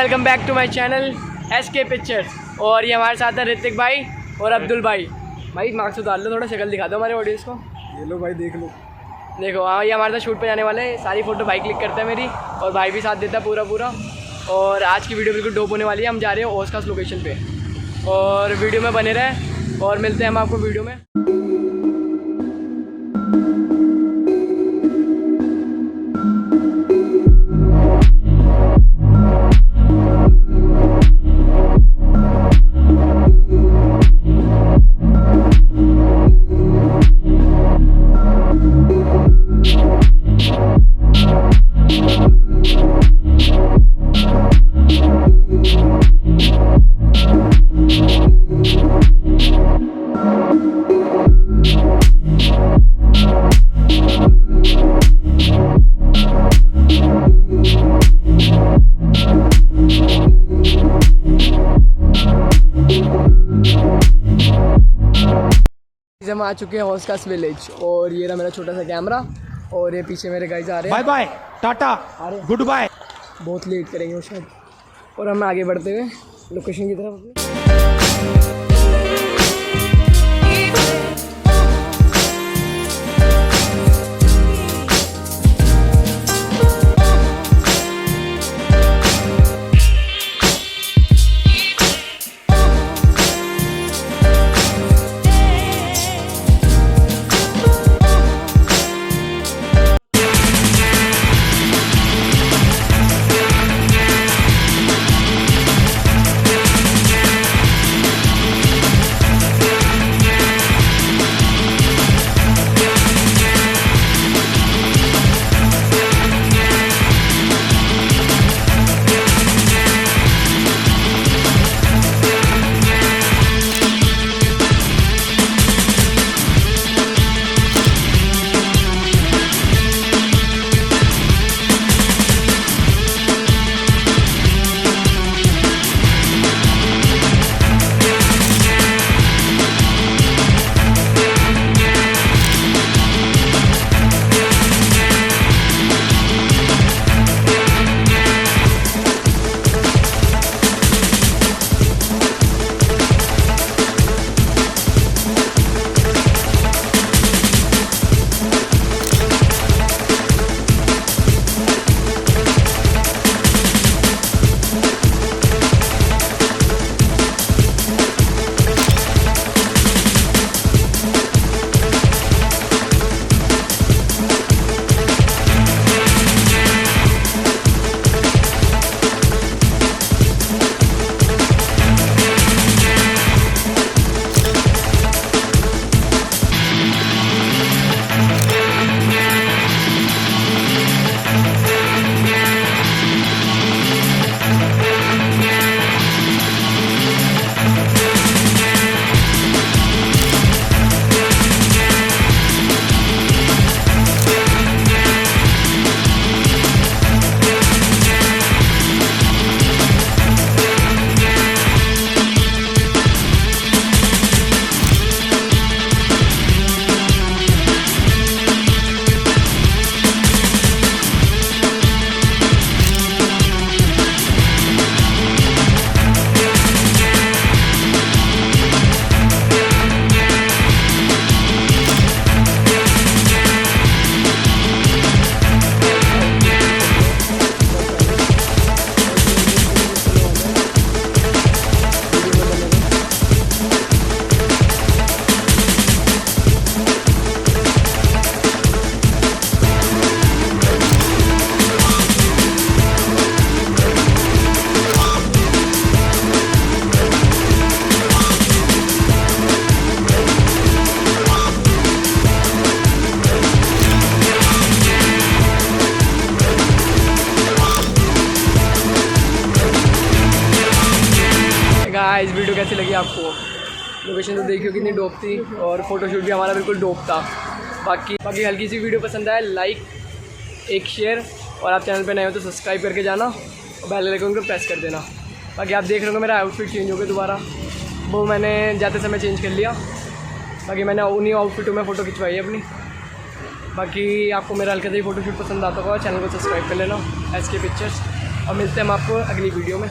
Welcome back to my channel S.kpictures। और ये हमारे साथ है ऋतिक भाई और अब्दुल भाई। भाई मार्क्स उतार लो, थोड़ा शक्ल दिखा दो हमारे ऑडियंस को। ये लो भाई, देख लो। देखो हाँ, ये हमारे साथ शूट पे जाने वाले हैं। सारी फ़ोटो भाई क्लिक करता है मेरी, और भाई भी साथ देता है पूरा। और आज की वीडियो बिल्कुल डोप होने वाली है। हम जा रहे हैं हौज खास लोकेशन पे, और वीडियो में बने रहे और मिलते हैं हम आपको वीडियो में। हम आ चुके हैं हौज खास विलेज, और ये रहा मेरा छोटा सा कैमरा, और ये पीछे मेरे गाइस आ रहे हैं। Bye bye, tata, good bye. बहुत लेट करेंगे वो शायद। और हम आगे बढ़ते हुए लोकेशन की तरफ अपने। इस वीडियो कैसी लगी आपको? लोकेशन तो देखियो कितनी डोप थी, और फोटोशूट भी हमारा बिल्कुल डोप था। बाकी हल्की सी वीडियो पसंद आए लाइक, एक शेयर, और आप चैनल पे नए हो तो सब्सक्राइब करके जाना, और बेल आइकन को प्रेस कर देना। बाकी आप देख रहे हो मेरा आउटफिट चेंज हो गया दोबारा, वो मैंने जाते समय चेंज कर लिया। बाकी मैंने उन्हीं आउटफिटों में फ़ोटो खिंचवाई है अपनी। बाकी आपको मेरा हल्का सा ही फोटोशूट पसंद आता होगा, चैनल को सब्सक्राइब कर लेना S.kpictures। और मिलते हैं हम आपको अगली वीडियो में।